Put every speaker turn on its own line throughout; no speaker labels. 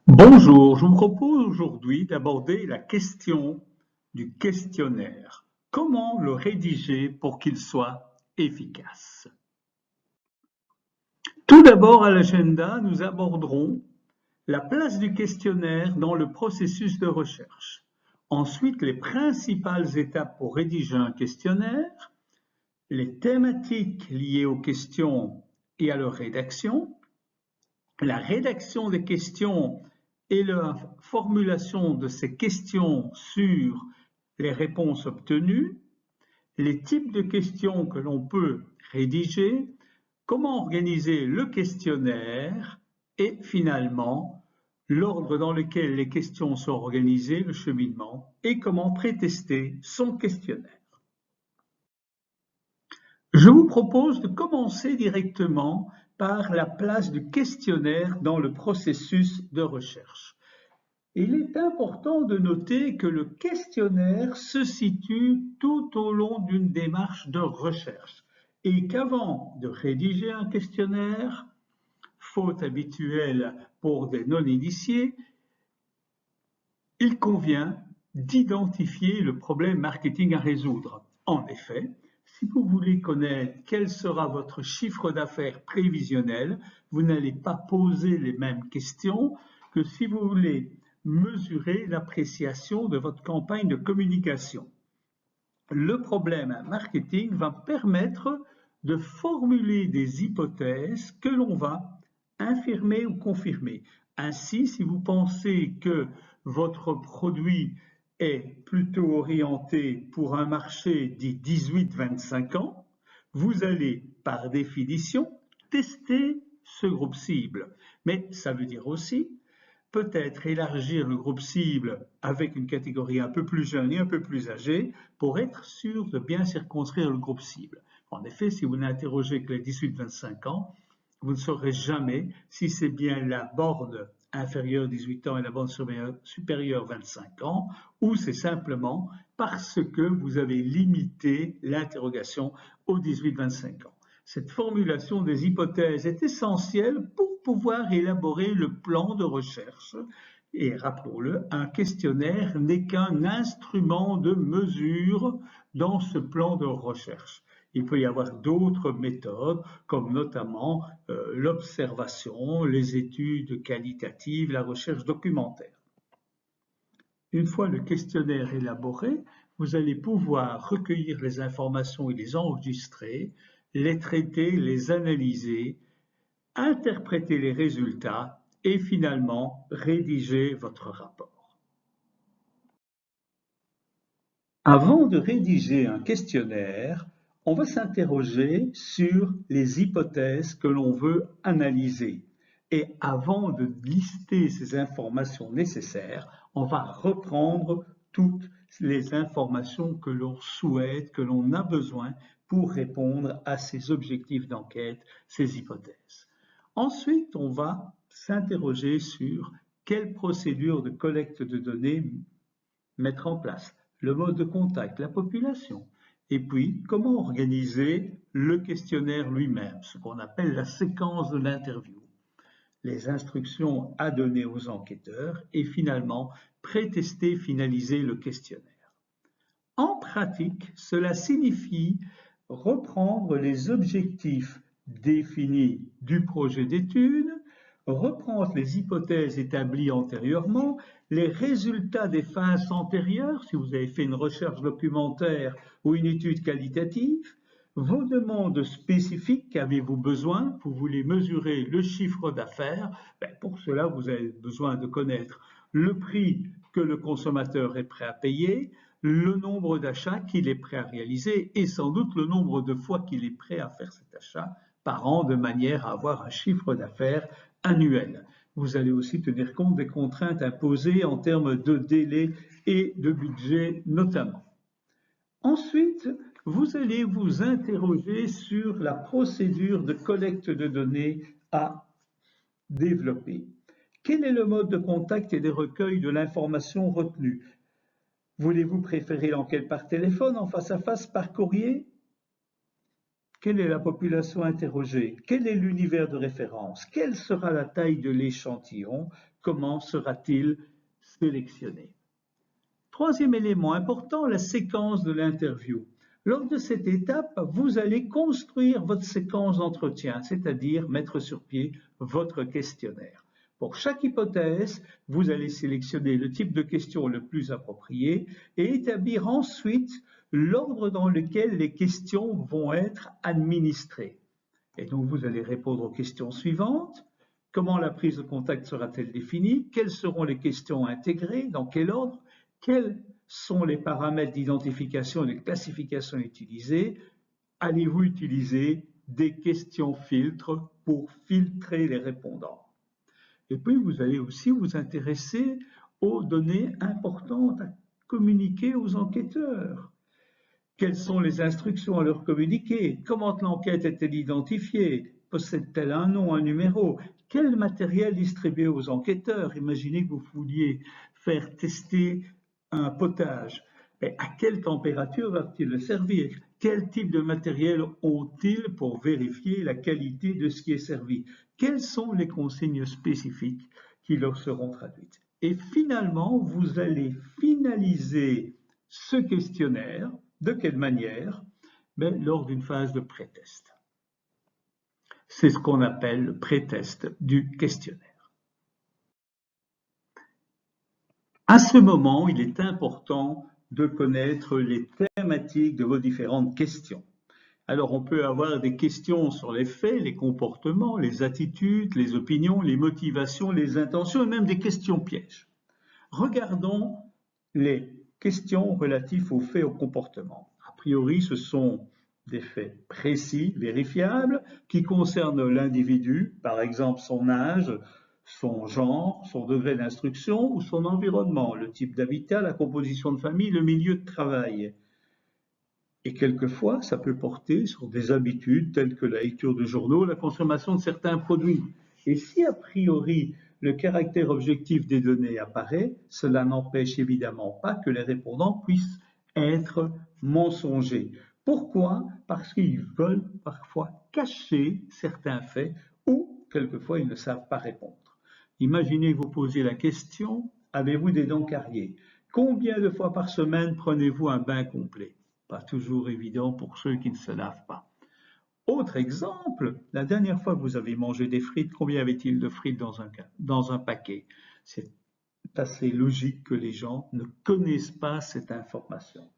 Bonjour, je vous propose aujourd'hui d'aborder la question du questionnaire. Comment le rédiger pour qu'il soit efficace? Tout d'abord à l'agenda, nous aborderons la place du questionnaire dans le processus de recherche. Ensuite, les principales étapes pour rédiger un questionnaire, les thématiques liées aux questions et à leur rédaction, la rédaction des questions et la formulation de ces questions sur les réponses obtenues, les types de questions que l'on peut rédiger, comment organiser le questionnaire et finalement l'ordre dans lequel les questions sont organisées, le cheminement, et comment prétester son questionnaire. Je vous propose de commencer directement par la place du questionnaire dans le processus de recherche. Il est important de noter que le questionnaire se situe tout au long d'une démarche de recherche et qu'avant de rédiger un questionnaire, faute habituelle pour des non-initiés, il convient d'identifier le problème marketing à résoudre. En effet, si vous voulez connaître quel sera votre chiffre d'affaires prévisionnel, vous n'allez pas poser les mêmes questions que si vous voulez mesurer l'appréciation de votre campagne de communication. Le problème marketing va permettre de formuler des hypothèses que l'on va infirmer ou confirmer. Ainsi, si vous pensez que votre produit est plutôt orienté pour un marché dit 18-25 ans, vous allez par définition tester ce groupe cible. Mais ça veut dire aussi peut-être élargir le groupe cible avec une catégorie un peu plus jeune et un peu plus âgée pour être sûr de bien circonscrire le groupe cible. En effet, si vous n'interrogez que les 18-25 ans, vous ne saurez jamais si c'est bien la borne inférieure 18 ans et la borne supérieure 25 ans, ou c'est simplement parce que vous avez limité l'interrogation aux 18-25 ans. Cette formulation des hypothèses est essentielle pour pouvoir élaborer le plan de recherche. Et rappelons-le, un questionnaire n'est qu'un instrument de mesure dans ce plan de recherche. Il peut y avoir d'autres méthodes, comme notamment l'observation, les études qualitatives, la recherche documentaire. Une fois le questionnaire élaboré, vous allez pouvoir recueillir les informations et les enregistrer, les traiter, les analyser, interpréter les résultats et finalement rédiger votre rapport. Avant de rédiger un questionnaire, on va s'interroger sur les hypothèses que l'on veut analyser. Et avant de lister ces informations nécessaires, on va reprendre toutes les informations que l'on souhaite, que l'on a besoin pour répondre à ces objectifs d'enquête, ces hypothèses. Ensuite, on va s'interroger sur quelle procédure de collecte de données mettre en place, le mode de contact, la population, et puis comment organiser le questionnaire lui-même, ce qu'on appelle la séquence de l'interview, les instructions à donner aux enquêteurs et finalement prétester, finaliser le questionnaire. En pratique, cela signifie reprendre les objectifs définis du projet d'étude, reprendre les hypothèses établies antérieurement, les résultats des phases antérieures, si vous avez fait une recherche documentaire ou une étude qualitative, vos demandes spécifiques, qu'avez-vous besoin? Vous voulez mesurer le chiffre d'affaires, pour cela vous avez besoin de connaître le prix que le consommateur est prêt à payer, le nombre d'achats qu'il est prêt à réaliser et sans doute le nombre de fois qu'il est prêt à faire cet achat par an de manière à avoir un chiffre d'affaires annuel. Vous allez aussi tenir compte des contraintes imposées en termes de délai et de budget notamment. Ensuite, vous allez vous interroger sur la procédure de collecte de données à développer. Quel est le mode de contact et de recueil de l'information retenue? Voulez-vous préférer l'enquête par téléphone, en face à face, par courrier? Quelle est la population interrogée? Quel est l'univers de référence? Quelle sera la taille de l'échantillon? comment sera-t-il sélectionné? Troisième élément important, la séquence de l'interview. Lors de cette étape, vous allez construire votre séquence d'entretien, c'est-à-dire mettre sur pied votre questionnaire. Pour chaque hypothèse, vous allez sélectionner le type de question le plus approprié et établir ensuite l'ordre dans lequel les questions vont être administrées. Et donc, vous allez répondre aux questions suivantes. Comment la prise de contact sera-t-elle définie? Quelles seront les questions intégrées? Dans quel ordre? Quels sont les paramètres d'identification et de classification utilisés? Allez-vous utiliser des questions filtres pour filtrer les répondants? Et puis, vous allez aussi vous intéresser aux données importantes à communiquer aux enquêteurs. Quelles sont les instructions à leur communiquer? Comment l'enquête est-elle identifiée? Possède-t-elle un nom, un numéro? Quel matériel distribuer aux enquêteurs? Imaginez que vous vouliez faire tester un potage. Mais à quelle température va-t-il le servir? Quel type de matériel ont-ils pour vérifier la qualité de ce qui est servi? Quelles sont les consignes spécifiques qui leur seront traduites? Et finalement, vous allez finaliser ce questionnaire. De quelle manière? Lors d'une phase de pré-test. C'est ce qu'on appelle le pré-test du questionnaire. À ce moment, il est important de connaître les thématiques de vos différentes questions. Alors, on peut avoir des questions sur les faits, les comportements, les attitudes, les opinions, les motivations, les intentions et même des questions pièges. Regardons les questions relatives aux faits, aux comportements. A priori, ce sont des faits précis, vérifiables, qui concernent l'individu, par exemple son âge, son genre, son degré d'instruction ou son environnement, le type d'habitat, la composition de famille, le milieu de travail. Et quelquefois, ça peut porter sur des habitudes telles que la lecture de journaux, la consommation de certains produits. Et si a priori le caractère objectif des données apparaît, cela n'empêche évidemment pas que les répondants puissent être mensongers. Pourquoi? Parce qu'ils veulent parfois cacher certains faits ou quelquefois ils ne savent pas répondre. Imaginez que vous posiez la question, avez-vous des dents cariées? Combien de fois par semaine prenez-vous un bain complet? Pas toujours évident pour ceux qui ne se lavent pas. Autre exemple, la dernière fois que vous avez mangé des frites, combien y avait-il de frites dans un paquet? C'est assez logique que les gens ne connaissent pas cette information.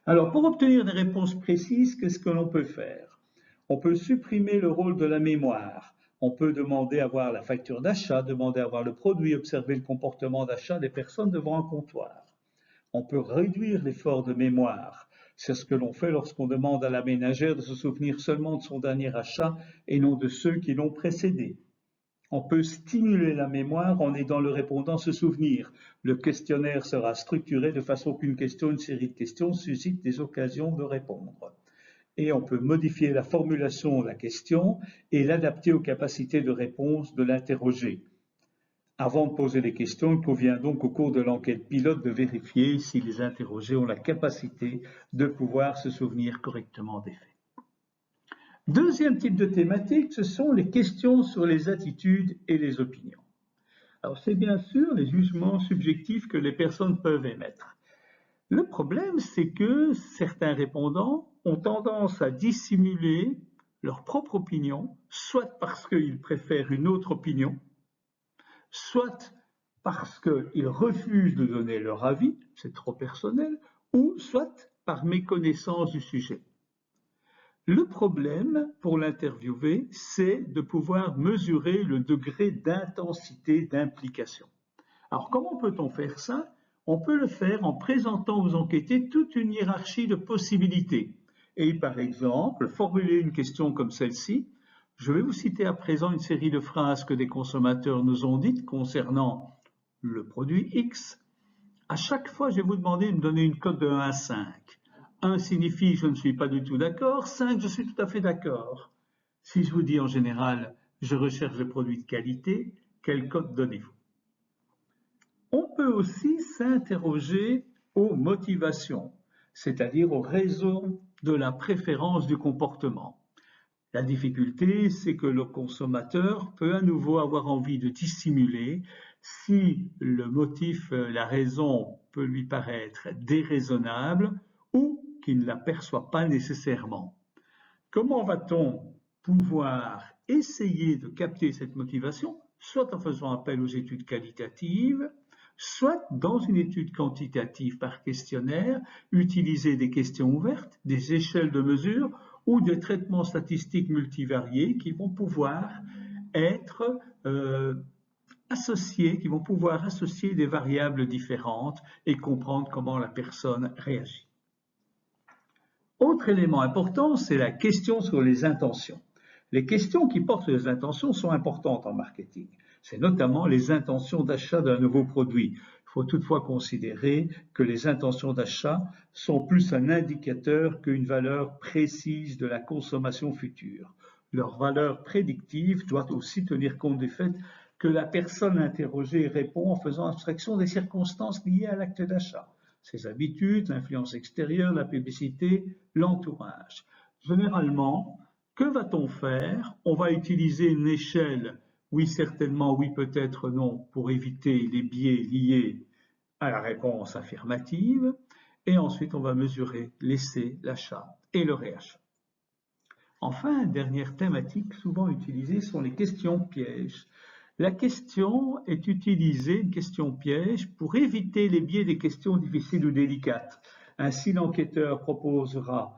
Alors, pour obtenir des réponses précises, qu'est-ce que l'on peut faire? On peut supprimer le rôle de la mémoire. On peut demander à voir la facture d'achat, demander à voir le produit, observer le comportement d'achat des personnes devant un comptoir. On peut réduire l'effort de mémoire. C'est ce que l'on fait lorsqu'on demande à la ménagère de se souvenir seulement de son dernier achat et non de ceux qui l'ont précédé. On peut stimuler la mémoire en aidant le répondant à se souvenir. Le questionnaire sera structuré de façon qu'une question, une série de questions suscite des occasions de répondre. Et on peut modifier la formulation de la question et l'adapter aux capacités de réponse de l'interrogé. Avant de poser les questions, il convient donc au cours de l'enquête pilote de vérifier si les interrogés ont la capacité de pouvoir se souvenir correctement des faits. Deuxième type de thématique, ce sont les questions sur les attitudes et les opinions. Alors c'est bien sûr les jugements subjectifs que les personnes peuvent émettre. Le problème, c'est que certains répondants ont tendance à dissimuler leur propre opinion, soit parce qu'ils préfèrent une autre opinion, soit parce qu'ils refusent de donner leur avis, c'est trop personnel, ou soit par méconnaissance du sujet. Le problème pour l'interviewé, c'est de pouvoir mesurer le degré d'intensité d'implication. Alors comment peut-on faire ça? On peut le faire en présentant aux enquêtés toute une hiérarchie de possibilités. Et par exemple, formuler une question comme celle-ci. Je vais vous citer à présent une série de phrases que des consommateurs nous ont dites concernant le produit X. À chaque fois, je vais vous demander de me donner une cote de 1 à 5. 1 signifie je ne suis pas du tout d'accord, 5 je suis tout à fait d'accord. Si je vous dis en général je recherche des produits de qualité, quelle cote donnez-vous? On peut aussi s'interroger aux motivations, c'est-à-dire aux raisons de la préférence du comportement. La difficulté, c'est que le consommateur peut à nouveau avoir envie de dissimuler si le motif, la raison peut lui paraître déraisonnable ou qu'il ne l'aperçoit pas nécessairement. Comment va-t-on pouvoir essayer de capter cette motivation, soit en faisant appel aux études qualitatives, soit dans une étude quantitative par questionnaire, utiliser des questions ouvertes, des échelles de mesure ou des traitements statistiques multivariés qui vont pouvoir être associés, qui vont pouvoir associer des variables différentes et comprendre comment la personne réagit. Autre élément important, c'est la question sur les intentions. Les questions qui portent sur les intentions sont importantes en marketing. C'est notamment les intentions d'achat d'un nouveau produit. Il faut toutefois considérer que les intentions d'achat sont plus un indicateur qu'une valeur précise de la consommation future. Leur valeur prédictive doit aussi tenir compte du fait que la personne interrogée répond en faisant abstraction des circonstances liées à l'acte d'achat. Ses habitudes, l'influence extérieure, la publicité, l'entourage. Généralement, que va-t-on faire? On va utiliser une échelle, oui certainement, oui peut-être non, pour éviter les biais liés à la réponse affirmative. Et ensuite, on va mesurer l'essai, l'achat et le réachat. Enfin, dernière thématique souvent utilisée sont les questions pièges. La question est utilisée, une question piège, pour éviter les biais des questions difficiles ou délicates. Ainsi, l'enquêteur proposera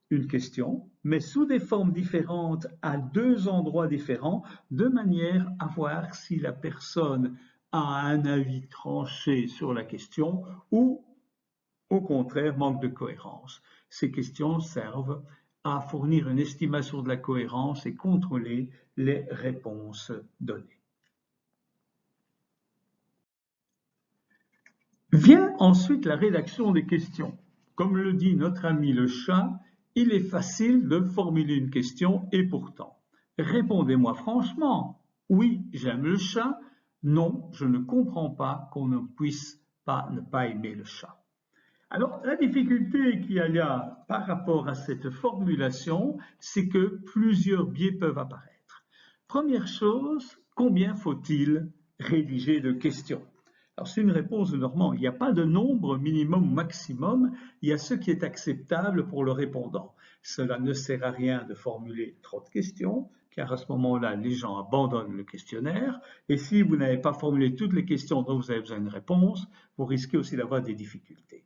une question, mais sous des formes différentes à deux endroits différents, de manière à voir si la personne a un avis tranché sur la question ou, au contraire, manque de cohérence. Ces questions servent à fournir une estimation de la cohérence et contrôler les réponses données. Vient ensuite la rédaction des questions. Comme le dit notre ami le chat, il est facile de formuler une question et pourtant. Répondez-moi franchement. Oui, j'aime le chat. Non, je ne comprends pas qu'on ne puisse pas ne pas aimer le chat. Alors, la difficulté qu'il y a par rapport à cette formulation, c'est que plusieurs biais peuvent apparaître. Première chose, combien faut-il rédiger de questions? Alors, c'est une réponse de Normand. Il n'y a pas de nombre minimum ou maximum. Il y a ce qui est acceptable pour le répondant. Cela ne sert à rien de formuler trop de questions, car à ce moment-là, les gens abandonnent le questionnaire. Et si vous n'avez pas formulé toutes les questions dont vous avez besoin de réponse, vous risquez aussi d'avoir des difficultés.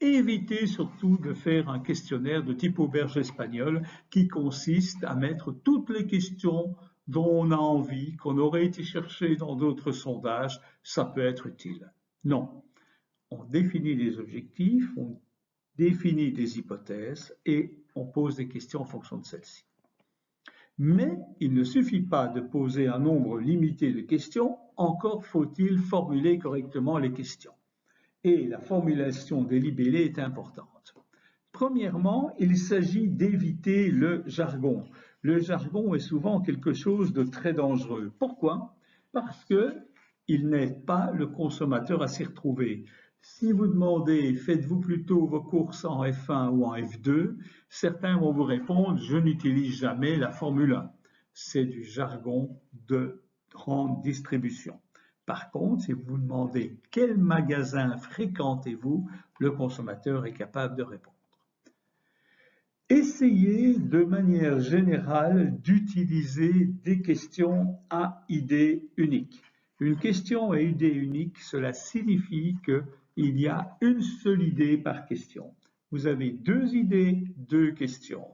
Évitez surtout de faire un questionnaire de type auberge espagnole qui consiste à mettre toutes les questions dont on a envie, qu'on aurait été chercher dans d'autres sondages, ça peut être utile. Non, on définit des objectifs, on définit des hypothèses et on pose des questions en fonction de celles-ci. Mais il ne suffit pas de poser un nombre limité de questions, encore faut-il formuler correctement les questions. Et la formulation des libellés est importante. Premièrement, il s'agit d'éviter le jargon. Le jargon est souvent quelque chose de très dangereux. Pourquoi? Parce qu'il n'aide pas le consommateur à s'y retrouver. Si vous demandez, faites-vous plutôt vos courses en F1 ou en F2, certains vont vous répondre, je n'utilise jamais la Formule 1. C'est du jargon de grande distribution. Par contre, si vous vous demandez quel magasin fréquentez-vous, le consommateur est capable de répondre. Essayez de manière générale d'utiliser des questions à idée unique. Une question à idée unique, cela signifie qu'il y a une seule idée par question. Vous avez deux idées, deux questions.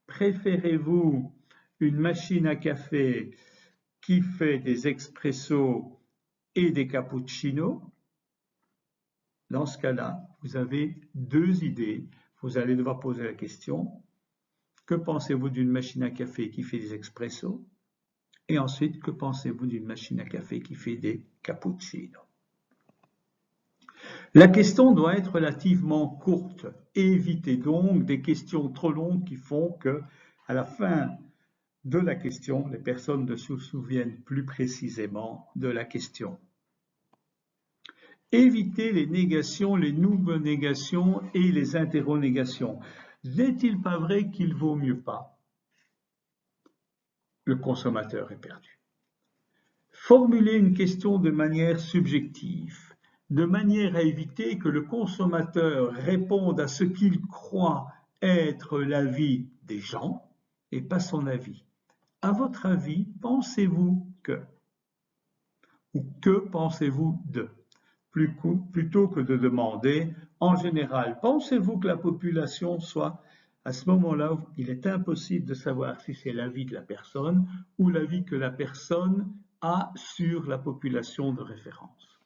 Préférez-vous une machine à café qui fait des expressos et des cappuccinos? Dans ce cas-là, vous avez deux idées. Vous allez devoir poser la question, que pensez-vous d'une machine à café qui fait des expressos? Et ensuite, que pensez-vous d'une machine à café qui fait des cappuccinos? La question doit être relativement courte. Évitez donc des questions trop longues qui font que, à la fin de la question, les personnes ne se souviennent plus précisément de la question. Évitez les négations, les nouveau-négations et les interronégations. N'est-il pas vrai qu'il vaut mieux pas? Le consommateur est perdu. Formuler une question de manière subjective, de manière à éviter que le consommateur réponde à ce qu'il croit être l'avis des gens et pas son avis. À votre avis, pensez-vous que? Ou que pensez-vous de? Plutôt que de demander, en général, pensez-vous que la population soit... À ce moment-là, il est impossible de savoir si c'est l'avis de la personne ou l'avis que la personne a sur la population de référence.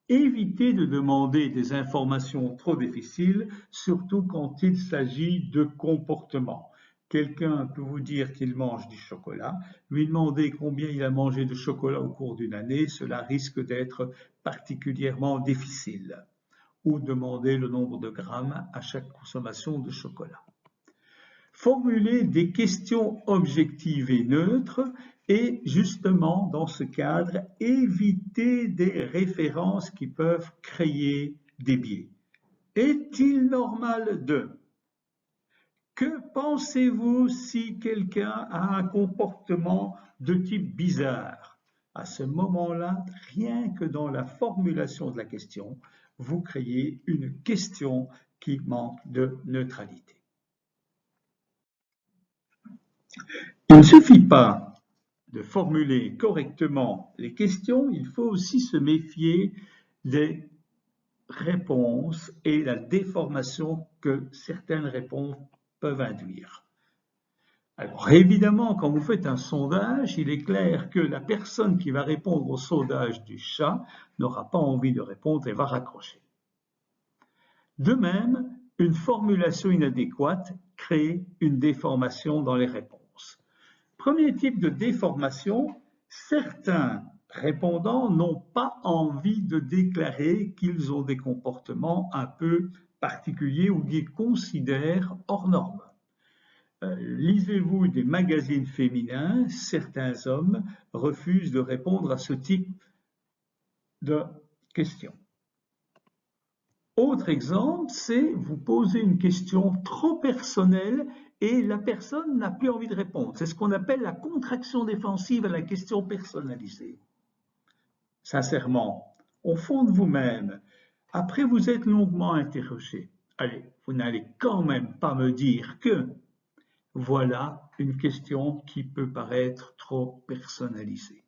Évitez de demander des informations trop difficiles, surtout quand il s'agit de comportement. Quelqu'un peut vous dire qu'il mange du chocolat, lui demander combien il a mangé de chocolat au cours d'une année, cela risque d'être particulièrement difficile. Ou demander le nombre de grammes à chaque consommation de chocolat. Formuler des questions objectives et neutres et justement dans ce cadre, éviter des références qui peuvent créer des biais. Est-il normal de? Que pensez-vous si quelqu'un a un comportement de type bizarre? À ce moment-là, rien que dans la formulation de la question, vous créez une question qui manque de neutralité. Il ne suffit pas de formuler correctement les questions, il faut aussi se méfier des réponses et la déformation que certaines réponses peuvent induire. Alors évidemment, quand vous faites un sondage, il est clair que la personne qui va répondre au sondage du chat n'aura pas envie de répondre et va raccrocher. De même, une formulation inadéquate crée une déformation dans les réponses. Premier type de déformation, certains répondants n'ont pas envie de déclarer qu'ils ont des comportements un peu particuliers ou qu'ils considèrent hors normes. Lisez-vous des magazines féminins, certains hommes refusent de répondre à ce type de questions. Autre exemple, c'est vous posez une question trop personnelle et la personne n'a plus envie de répondre. C'est ce qu'on appelle la contraction défensive à la question personnalisée. Sincèrement, au fond de vous-même, après vous êtes longuement interrogé, allez, vous n'allez quand même pas me dire que voilà une question qui peut paraître trop personnalisée.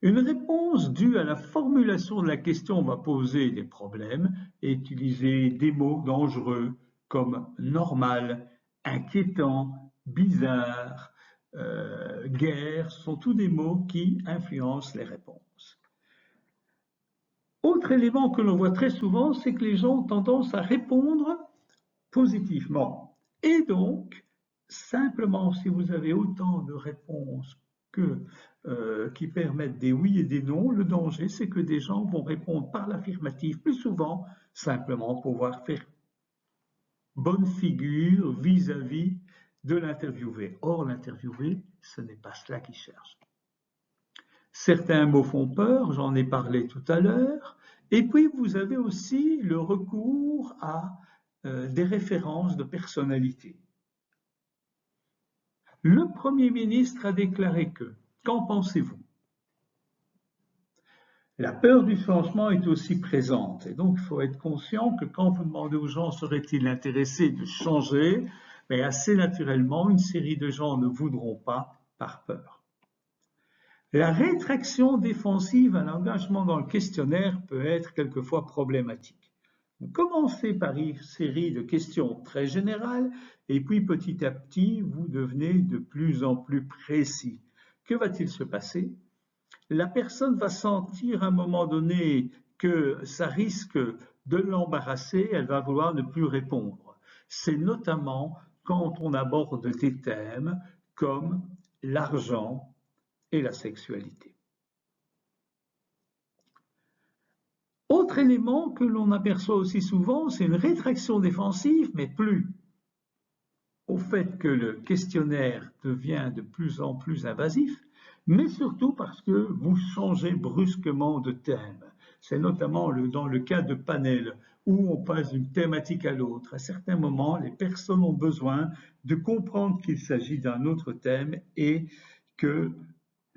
Une réponse due à la formulation de la question va poser des problèmes et utiliser des mots dangereux comme normal, inquiétant, bizarre, guerre, sont tous des mots qui influencent les réponses. Autre élément que l'on voit très souvent, c'est que les gens ont tendance à répondre positivement. Et donc, simplement, si vous avez autant de réponses qui permettent des oui et des non, le danger, c'est que des gens vont répondre par l'affirmative plus souvent, simplement pour pouvoir faire bonne figure vis-à-vis de l'interviewé. Or, l'interviewé, ce n'est pas cela qu'il cherche. Certains mots font peur, j'en ai parlé tout à l'heure. Et puis, vous avez aussi le recours à des références de personnalité. Le Premier ministre a déclaré que, qu'en pensez-vous? La peur du changement est aussi présente et donc il faut être conscient que quand vous demandez aux gens seraient-ils intéressés de changer, mais assez naturellement, une série de gens ne voudront pas par peur. La rétraction défensive à l'engagement dans le questionnaire peut être quelquefois problématique. Vous commencez par une série de questions très générales et puis petit à petit, vous devenez de plus en plus précis. Que va-t-il se passer? La personne va sentir à un moment donné que ça risque de l'embarrasser, elle va vouloir ne plus répondre. C'est notamment quand on aborde des thèmes comme l'argent et la sexualité. Autre élément que l'on aperçoit aussi souvent, c'est une rétraction défensive, mais plus au fait que le questionnaire devient de plus en plus invasif, mais surtout parce que vous changez brusquement de thème. C'est notamment dans le cas de panel où on passe d'une thématique à l'autre. À certains moments, les personnes ont besoin de comprendre qu'il s'agit d'un autre thème et que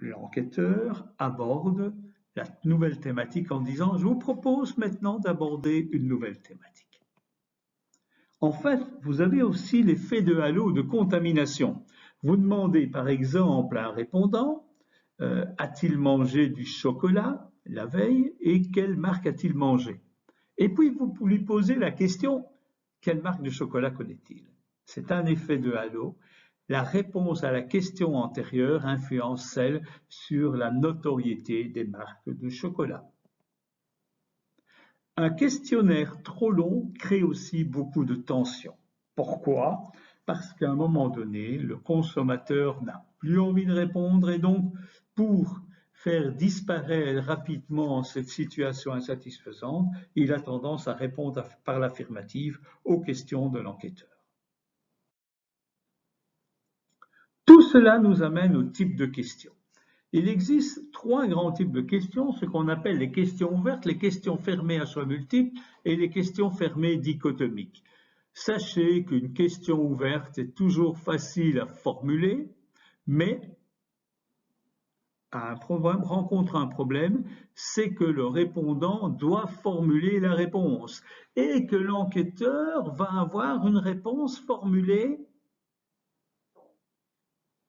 l'enquêteur aborde la nouvelle thématique en disant « Je vous propose maintenant d'aborder une nouvelle thématique ». En fait, vous avez aussi l'effet de halo de contamination. Vous demandez par exemple à un répondant a-t-il mangé du chocolat la veille et quelle marque a-t-il mangé? Et puis vous lui posez la question quelle marque de chocolat connaît-il? C'est un effet de halo. La réponse à la question antérieure influence celle sur la notoriété des marques de chocolat. Un questionnaire trop long crée aussi beaucoup de tension. Pourquoi? Parce qu'à un moment donné, le consommateur n'a plus envie de répondre et donc, pour faire disparaître rapidement cette situation insatisfaisante, il a tendance à répondre par l'affirmative aux questions de l'enquêteur. Tout cela nous amène au type de questions. Il existe 3 grands types de questions, ce qu'on appelle les questions ouvertes, les questions fermées à choix multiples et les questions fermées dichotomiques. Sachez qu'une question ouverte est toujours facile à formuler, mais rencontre un problème, c'est que le répondant doit formuler la réponse et que l'enquêteur va avoir une réponse formulée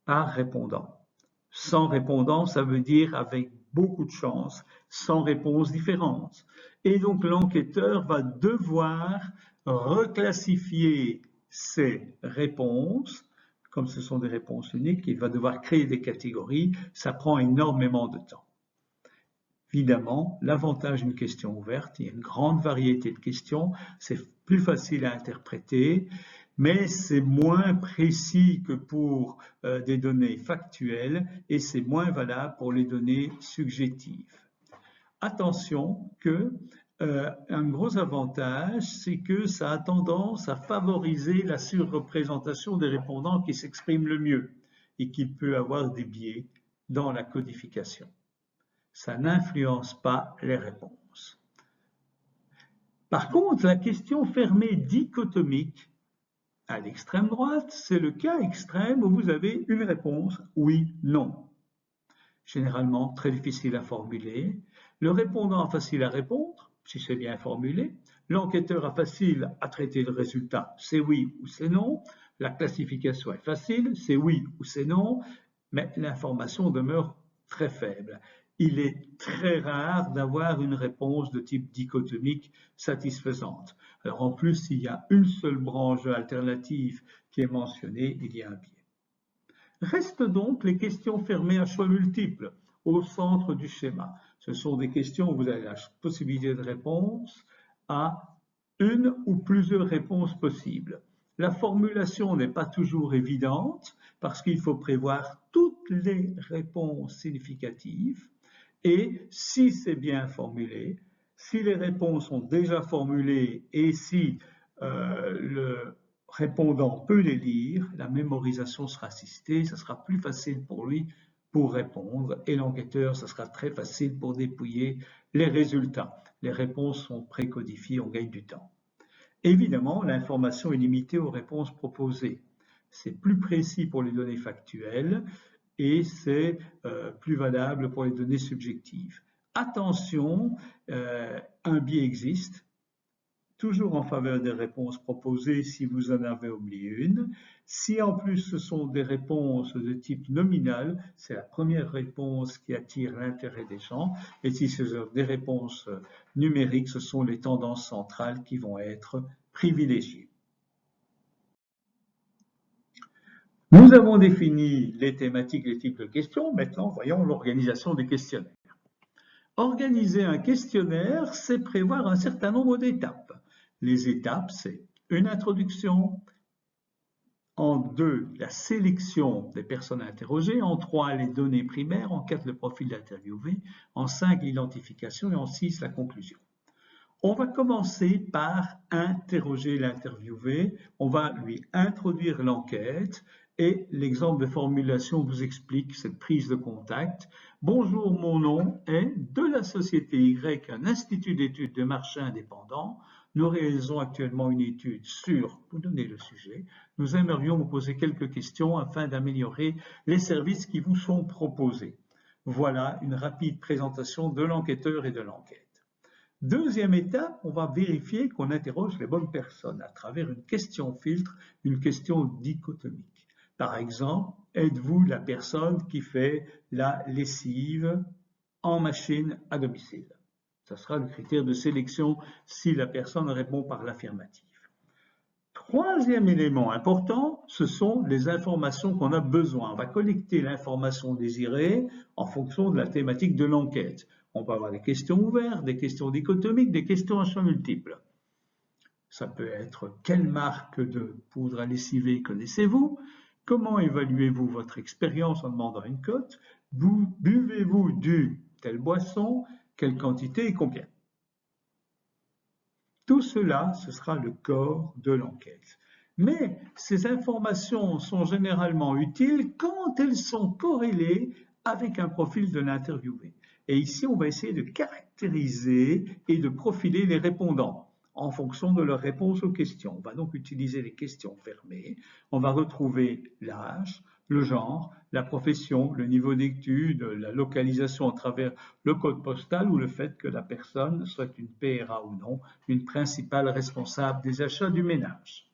par répondant. Sans répondant, ça veut dire avec beaucoup de chance, sans réponse différente. Et donc l'enquêteur va devoir reclassifier ses réponses, comme ce sont des réponses uniques, il va devoir créer des catégories, ça prend énormément de temps. Évidemment, l'avantage d'une question ouverte, il y a une grande variété de questions, c'est plus facile à interpréter, mais c'est moins précis que pour des données factuelles et c'est moins valable pour les données subjectives. Attention que un gros avantage, c'est que ça a tendance à favoriser la surreprésentation des répondants qui s'expriment le mieux et qui peut avoir des biais dans la codification. Ça n'influence pas les réponses. Par contre, la question fermée dichotomique, à l'extrême droite, c'est le cas extrême où vous avez une réponse oui, non. Généralement très difficile à formuler. Le répondant a facile à répondre, si c'est bien formulé. L'enquêteur a facile à traiter le résultat, c'est oui ou c'est non. La classification est facile, c'est oui ou c'est non, mais l'information demeure très faible. Il est très rare d'avoir une réponse de type dichotomique satisfaisante. Alors en plus, s'il y a une seule branche alternative qui est mentionnée, il y a un biais. Restent donc les questions fermées à choix multiples au centre du schéma. Ce sont des questions où vous avez la possibilité de réponse à une ou plusieurs réponses possibles. La formulation n'est pas toujours évidente parce qu'il faut prévoir toutes les réponses significatives et si c'est bien formulé, si les réponses sont déjà formulées et si le répondant peut les lire, la mémorisation sera assistée, ça sera plus facile pour lui pour répondre et l'enquêteur, ça sera très facile pour dépouiller les résultats. Les réponses sont précodifiées, on gagne du temps. Évidemment, l'information est limitée aux réponses proposées. C'est plus précis pour les données factuelles et c'est plus valable pour les données subjectives. Attention, un biais existe, toujours en faveur des réponses proposées si vous en avez oublié une. Si en plus ce sont des réponses de type nominal, c'est la première réponse qui attire l'intérêt des gens. Et si ce sont des réponses numériques, ce sont les tendances centrales qui vont être privilégiées. Nous avons défini les thématiques, les types de questions. Maintenant, voyons l'organisation des questionnaires. Organiser un questionnaire, c'est prévoir un certain nombre d'étapes. Les étapes, c'est une introduction, en 2, la sélection des personnes interrogées, en 3, les données primaires, en 4, le profil d'interviewé, en 5, l'identification et en 6, la conclusion. On va commencer par interroger l'interviewé, on va lui introduire l'enquête et l'exemple de formulation vous explique cette prise de contact. Bonjour, mon nom est de la société Y, un institut d'études de marché indépendant. Nous réalisons actuellement une étude sur, vous donnez le sujet, nous aimerions vous poser quelques questions afin d'améliorer les services qui vous sont proposés. Voilà une rapide présentation de l'enquêteur et de l'enquête. Deuxième étape, on va vérifier qu'on interroge les bonnes personnes à travers une question filtre, une question dichotomique. Par exemple, êtes-vous la personne qui fait la lessive en machine à domicile? Ce sera le critère de sélection si la personne répond par l'affirmative. Troisième élément important, ce sont les informations qu'on a besoin. On va collecter l'information désirée en fonction de la thématique de l'enquête. On peut avoir des questions ouvertes, des questions dichotomiques, des questions à choix multiples. Ça peut être quelle marque de poudre à lessiver connaissez-vous? Comment évaluez-vous votre expérience en demandant une cote? Buvez-vous du telle boisson? Quelle quantité et combien? Tout cela, ce sera le corps de l'enquête. Mais ces informations sont généralement utiles quand elles sont corrélées avec un profil de l'interviewé. Et ici, on va essayer de caractériser et de profiler les répondants en fonction de leur réponse aux questions. On va donc utiliser les questions fermées. On va retrouver l'âge, le genre, la profession, le niveau d'études, la localisation à travers le code postal ou le fait que la personne soit une PRA ou non, une principale responsable des achats du ménage.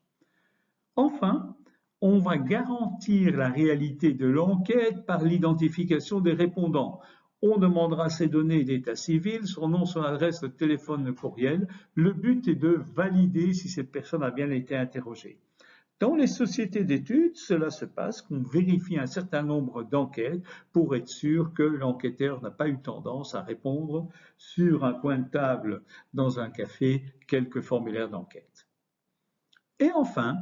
Enfin, on va garantir la réalité de l'enquête par l'identification des répondants. On demandera ses données d'état civil, son nom, son adresse, le téléphone, le courriel. Le but est de valider si cette personne a bien été interrogée. Dans les sociétés d'études, cela se passe qu'on vérifie un certain nombre d'enquêtes pour être sûr que l'enquêteur n'a pas eu tendance à répondre sur un coin de table dans un café quelques formulaires d'enquête. Et enfin,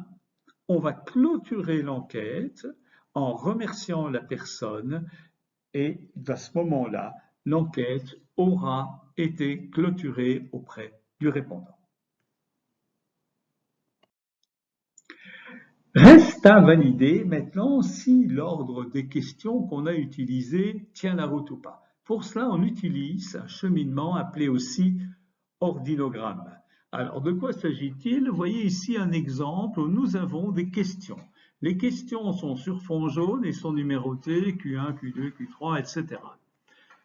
on va clôturer l'enquête en remerciant la personne et à ce moment-là, l'enquête aura été clôturée auprès du répondant. Reste à valider maintenant si l'ordre des questions qu'on a utilisé tient la route ou pas. Pour cela, on utilise un cheminement appelé aussi ordinogramme. Alors, de quoi s'agit-il? Vous voyez ici un exemple où nous avons des questions. Les questions sont sur fond jaune et sont numérotées Q1, Q2, Q3, etc.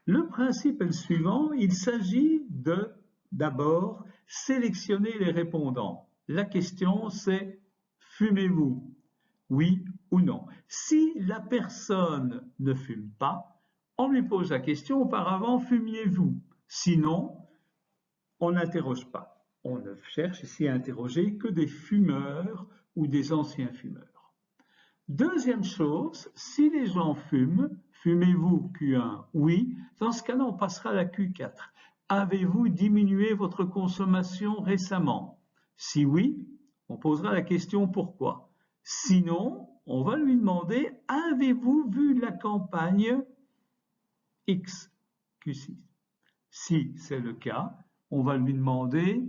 Le principe est le suivant, il s'agit de d'abord sélectionner les répondants. La question c'est fumez-vous? Oui ou non? Si la personne ne fume pas, on lui pose la question auparavant, fumiez-vous? Sinon, on n'interroge pas. On ne cherche ici à interroger que des fumeurs ou des anciens fumeurs. Deuxième chose, si les gens fument, fumez-vous Q1? Oui. Dans ce cas-là, on passera à la Q4. Avez-vous diminué votre consommation récemment? Si oui, on posera la question pourquoi. Sinon, on va lui demander, avez-vous vu la campagne X Q6? Si c'est le cas, on va lui demander,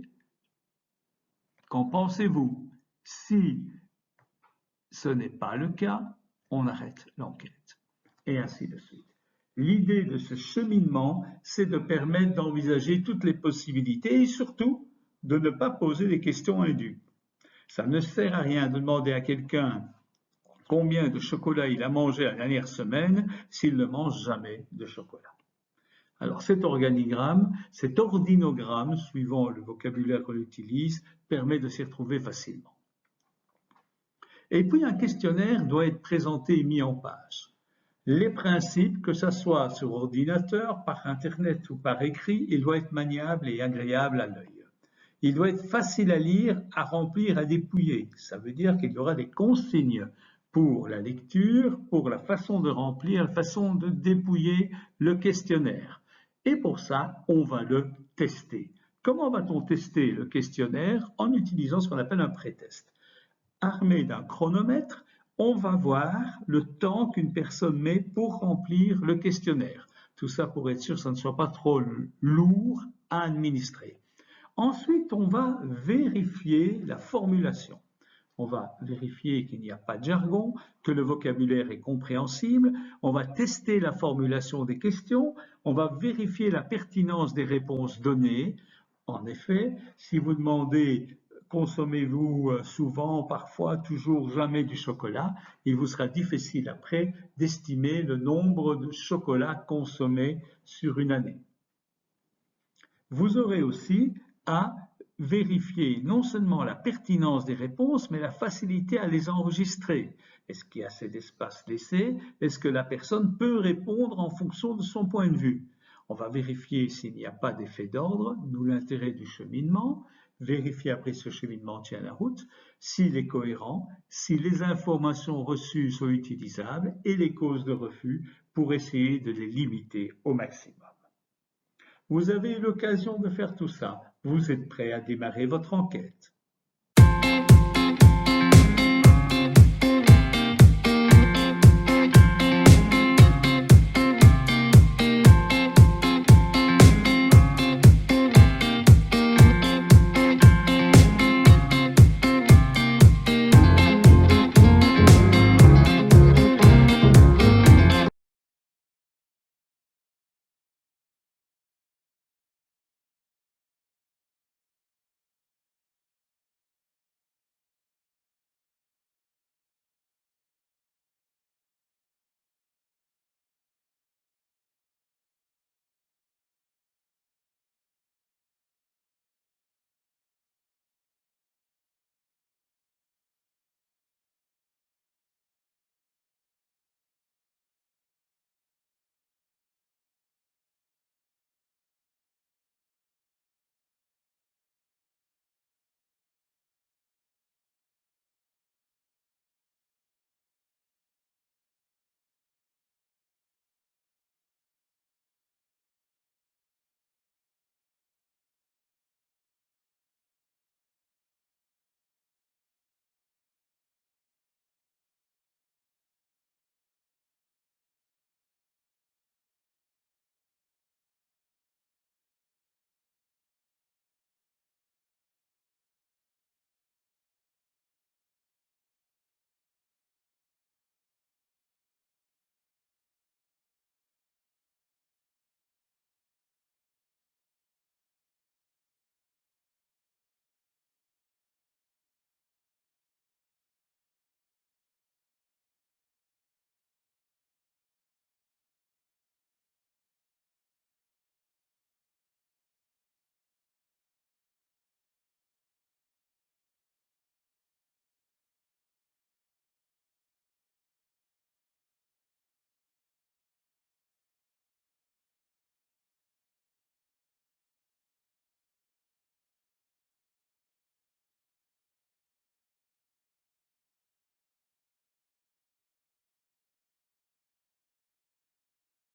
qu'en pensez-vous? Si ce n'est pas le cas, on arrête l'enquête. Et ainsi de suite. L'idée de ce cheminement, c'est de permettre d'envisager toutes les possibilités et surtout de ne pas poser des questions indues. Ça ne sert à rien de demander à quelqu'un combien de chocolat il a mangé la dernière semaine s'il ne mange jamais de chocolat. Alors cet organigramme, cet ordinogramme, suivant le vocabulaire qu'on utilise, permet de s'y retrouver facilement. Et puis un questionnaire doit être présenté et mis en page. Les principes, que ce soit sur ordinateur, par internet ou par écrit, il doit être maniable et agréable à l'œil. Il doit être facile à lire, à remplir, à dépouiller. Ça veut dire qu'il y aura des consignes pour la lecture, pour la façon de remplir, la façon de dépouiller le questionnaire. Et pour ça, on va le tester. Comment va-t-on tester le questionnaire? En utilisant ce qu'on appelle un pré-test. Armé d'un chronomètre, on va voir le temps qu'une personne met pour remplir le questionnaire. Tout ça pour être sûr que ça ne soit pas trop lourd à administrer. Ensuite, on va vérifier la formulation. On va vérifier qu'il n'y a pas de jargon, que le vocabulaire est compréhensible. On va tester la formulation des questions. On va vérifier la pertinence des réponses données. En effet, si vous demandez consommez-vous souvent, parfois, toujours, jamais du chocolat, il vous sera difficile après d'estimer le nombre de chocolats consommés sur une année. Vous aurez aussi à vérifier non seulement la pertinence des réponses, mais la facilité à les enregistrer. Est-ce qu'il y a assez d'espace laissé? Est-ce que la personne peut répondre en fonction de son point de vue? On va vérifier s'il n'y a pas d'effet d'ordre, d'où l'intérêt du cheminement, vérifier après si ce cheminement tient la route, s'il est cohérent, si les informations reçues sont utilisables et les causes de refus pour essayer de les limiter au maximum. Vous avez eu l'occasion de faire tout ça. Vous êtes prêt à démarrer votre enquête.